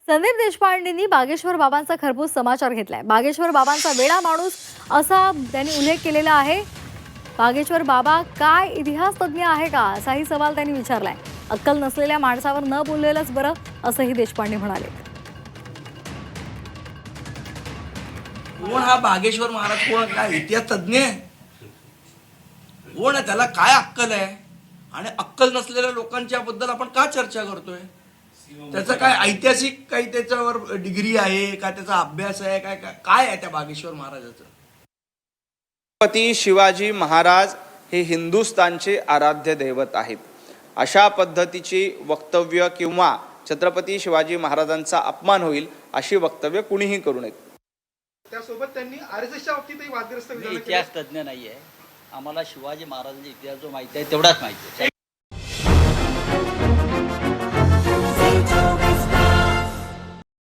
संदीप देशपांडेंनी बागेश्वर बाबांचा खरपूस समाचार घेतलाय। बागेश्वर बाबांचा वेडा माणूस असा त्यांनी उल्लेख केलेला आहे। बागेश्वर बाबा काय इतिहास तज्ञ आहे का असाही सवाल त्यांनी विचारलाय। अक्कल नसलेल्या माणसावर न बोललेलंच बरं असंही देशपांडे म्हणाले। कोण हा बागेश्वर महाराज? कोण? काय इतिहास तज्ञ आहे? कोण आहे? त्याला काय अक्कल आहे? आणि अक्कल नसलेल्या लोकांच्या बद्दल आपण का चर्चा करतोय? त्याचं काय ऐतिहासिक काही त्याच्यावर डिग्री आहे का? त्याचा अभ्यास आहे काय? काय आहे त्या बागेश्वर महाराजाचं? छत्रपती शिवाजी महाराज हे हिंदुस्थानचे आराध्य दैवत आहेत। अशा पद्धतीची वक्तव्य किंवा छत्रपती शिवाजी महाराजांचा अपमान होईल अशी वक्तव्य कुणीही करू नयेत। त्यासोबत त्यांनी आरएसएसच्या बाबतीतही वादग्रस्त विधान केले। इतिहास तज्ञ नाहीये, आम्हाला शिवाजी महाराजांचा इतिहास जो माहिती आहे तेवढाच माहिती आहे।